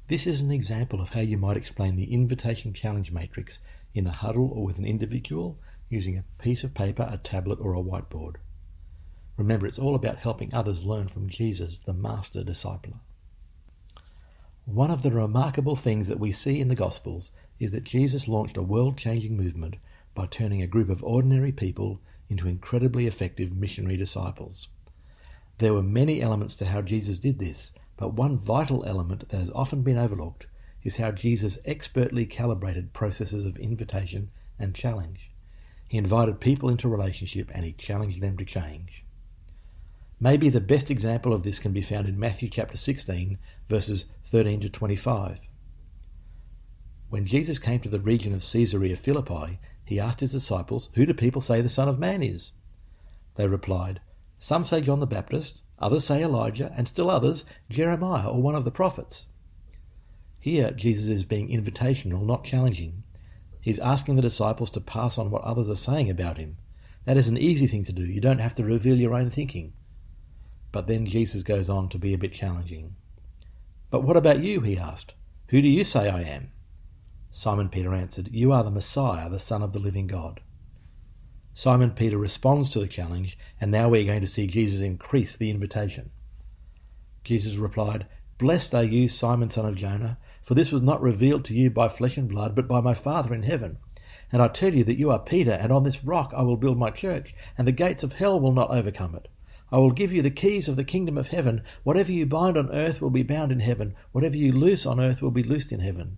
This is an example of how you might explain the invitation challenge matrix in a huddle or with an individual using a piece of paper, a tablet or a whiteboard. Remember, it's all about helping others learn from Jesus, the master discipler. One of the remarkable things that we see in the Gospels is that Jesus launched a world-changing movement by turning a group of ordinary people into incredibly effective missionary disciples. There were many elements to how Jesus did this, but one vital element that has often been overlooked is how Jesus expertly calibrated processes of invitation and challenge. He invited people into relationship and he challenged them to change. Maybe the best example of this can be found in Matthew chapter 16, verses 13 to 25. When Jesus came to the region of Caesarea Philippi, he asked his disciples, "Who do people say the Son of Man is?" They replied, "Some say John the Baptist, others say Elijah, and still others, Jeremiah or one of the prophets." Here, Jesus is being invitational, not challenging. He's asking the disciples to pass on what others are saying about him. That is an easy thing to do. You don't have to reveal your own thinking. But then Jesus goes on to be a bit challenging. "But what about you?" he asked. "Who do you say I am?" Simon Peter answered, "You are the Messiah, the Son of the living God." Simon Peter responds to the challenge, and now we're going to see Jesus increase the invitation. Jesus replied, "Blessed are you, Simon, son of Jonah, for this was not revealed to you by flesh and blood, but by my Father in heaven. And I tell you that you are Peter, and on this rock I will build my church, and the gates of hell will not overcome it. I will give you the keys of the kingdom of heaven. Whatever you bind on earth will be bound in heaven. Whatever you loose on earth will be loosed in heaven."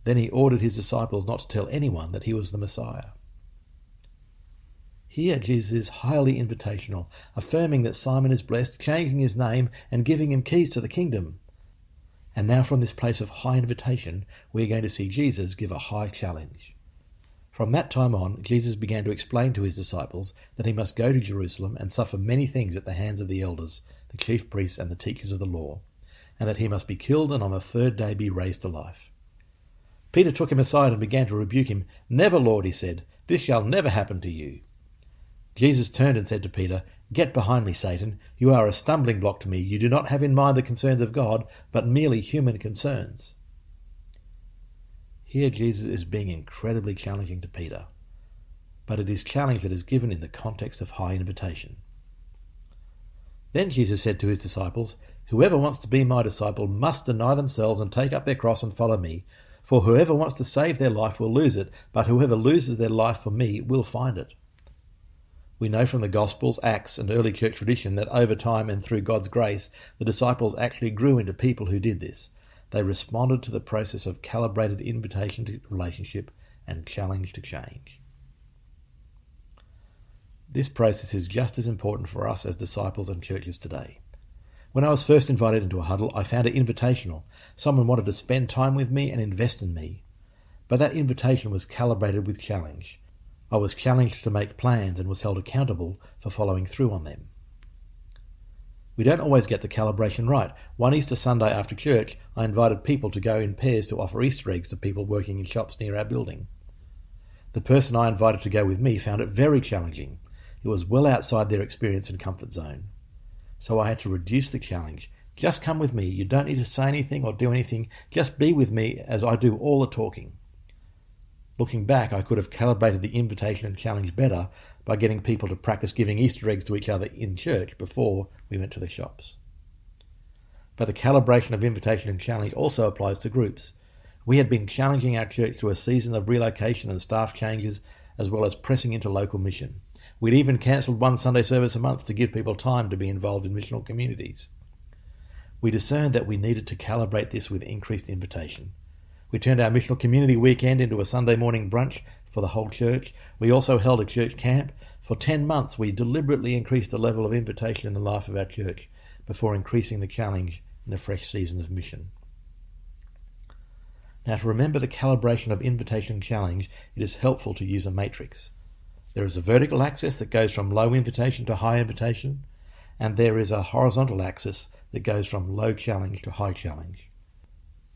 Then he ordered his disciples not to tell anyone that he was the Messiah. Here Jesus is highly invitational, affirming that Simon is blessed, changing his name and giving him keys to the kingdom. And now from this place of high invitation, we are going to see Jesus give a high challenge. From that time on, Jesus began to explain to his disciples that he must go to Jerusalem and suffer many things at the hands of the elders, the chief priests and the teachers of the law, and that he must be killed and on the third day be raised to life. Peter took him aside and began to rebuke him. "Never, Lord," he said, "this shall never happen to you." Jesus turned and said to Peter, "Get behind me, Satan. You are a stumbling block to me. You do not have in mind the concerns of God, but merely human concerns." Here Jesus is being incredibly challenging to Peter, but it is challenge that is given in the context of high invitation. Then Jesus said to his disciples, "Whoever wants to be my disciple must deny themselves and take up their cross and follow me. For whoever wants to save their life will lose it, but whoever loses their life for me will find it." We know from the Gospels, Acts, and early church tradition that over time and through God's grace, the disciples actually grew into people who did this. They responded to the process of calibrated invitation to relationship and challenge to change. This process is just as important for us as disciples and churches today. When I was first invited into a huddle, I found it invitational. Someone wanted to spend time with me and invest in me. But that invitation was calibrated with challenge. I was challenged to make plans and was held accountable for following through on them. We don't always get the calibration right. One Easter Sunday after church, I invited people to go in pairs to offer Easter eggs to people working in shops near our building. The person I invited to go with me found it very challenging. It was well outside their experience and comfort zone. So I had to reduce the challenge. Just come with me. You don't need to say anything or do anything. Just be with me as I do all the talking. Looking back, I could have calibrated the invitation and challenge better by getting people to practice giving Easter eggs to each other in church before we went to the shops. But the calibration of invitation and challenge also applies to groups. We had been challenging our church through a season of relocation and staff changes, as well as pressing into local mission. We'd even cancelled one Sunday service a month to give people time to be involved in missional communities. We discerned that we needed to calibrate this with increased invitation. We turned our missional community weekend into a Sunday morning brunch for the whole church. We also held a church camp. For 10 months, we deliberately increased the level of invitation in the life of our church before increasing the challenge in a fresh season of mission. Now, to remember the calibration of invitation and challenge, it is helpful to use a matrix. There is a vertical axis that goes from low invitation to high invitation, and there is a horizontal axis that goes from low challenge to high challenge.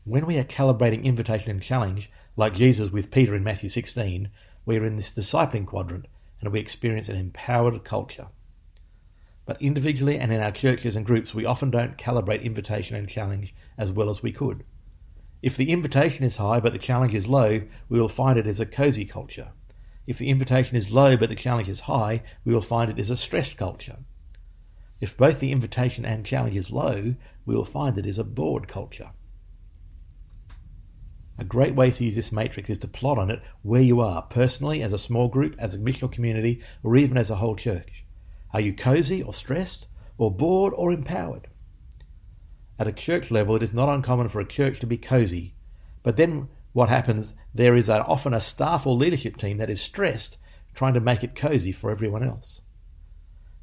When we are calibrating invitation and challenge, like Jesus with Peter in Matthew 16, we are in this discipling quadrant and we experience an empowered culture. But individually and in our churches and groups, we often don't calibrate invitation and challenge as well as we could. If the invitation is high but the challenge is low, we will find it is a cozy culture. If the invitation is low but the challenge is high, we will find it is a stressed culture. If both the invitation and challenge is low, we will find it is a bored culture. A great way to use this matrix is to plot on it where you are, personally, as a small group, as a missional community, or even as a whole church. Are you cozy or stressed, or bored or empowered? At a church level, it is not uncommon for a church to be cozy, but then what happens, there is often a staff or leadership team that is stressed, trying to make it cozy for everyone else.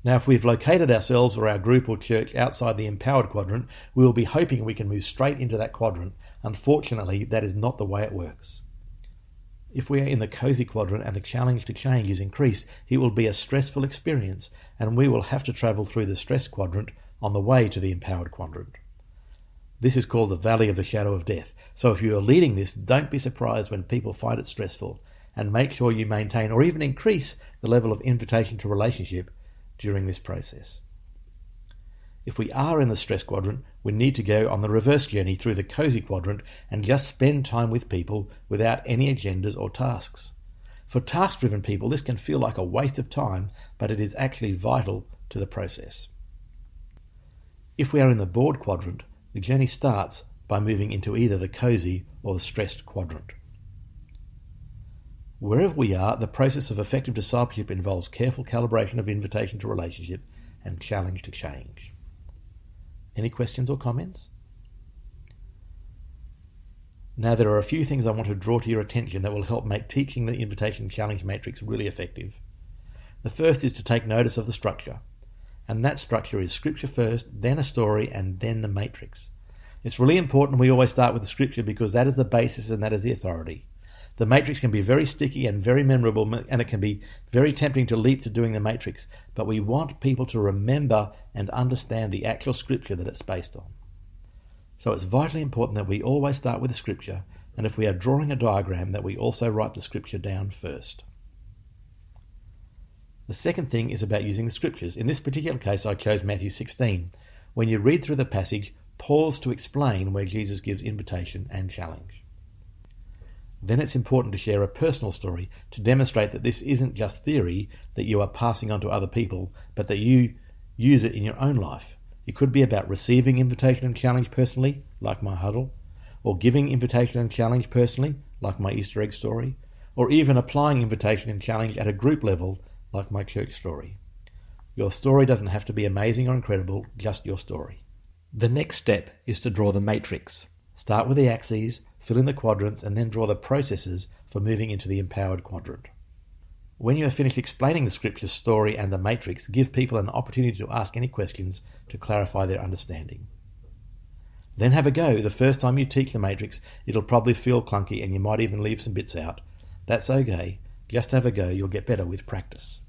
Now, if we've located ourselves or our group or church outside the empowered quadrant, we will be hoping we can move straight into that quadrant. Unfortunately, that is not the way it works. If we are in the cozy quadrant and the challenge to change is increased, it will be a stressful experience, and we will have to travel through the stress quadrant on the way to the empowered quadrant. This is called the Valley of the Shadow of Death. So if you are leading this, don't be surprised when people find it stressful, and make sure you maintain or even increase the level of invitation to relationship during this process. If we are in the stress quadrant, we need to go on the reverse journey through the cozy quadrant and just spend time with people without any agendas or tasks. For task-driven people, this can feel like a waste of time, but it is actually vital to the process. If we are in the bored quadrant, the journey starts by moving into either the cozy or the stressed quadrant. Wherever we are, the process of effective discipleship involves careful calibration of invitation to relationship and challenge to change. Any questions or comments? Now, there are a few things I want to draw to your attention that will help make teaching the invitation challenge matrix really effective. The first is to take notice of the structure, and that structure is scripture first, then a story, and then the matrix. It's really important we always start with the scripture because that is the basis and that is the authority. The matrix can be very sticky and very memorable, and it can be very tempting to leap to doing the matrix, but we want people to remember and understand the actual scripture that it's based on. So it's vitally important that we always start with the scripture, and if we are drawing a diagram, that we also write the scripture down first. The second thing is about using the scriptures. In this particular case, I chose Matthew 16. When you read through the passage, pause to explain where Jesus gives invitation and challenge. Then it's important to share a personal story to demonstrate that this isn't just theory that you are passing on to other people, but that you use it in your own life. It could be about receiving invitation and challenge personally, like my huddle, or giving invitation and challenge personally, like my Easter egg story, or even applying invitation and challenge at a group level, like my church story. Your story doesn't have to be amazing or incredible, just your story. The next step is to draw the matrix. Start with the axes, fill in the quadrants, and then draw the processes for moving into the empowered quadrant. When you have finished explaining the scripture, story, and the matrix, give people an opportunity to ask any questions to clarify their understanding. Then have a go. The first time you teach the matrix, it'll probably feel clunky and you might even leave some bits out. That's okay. Just have a go. You'll get better with practice.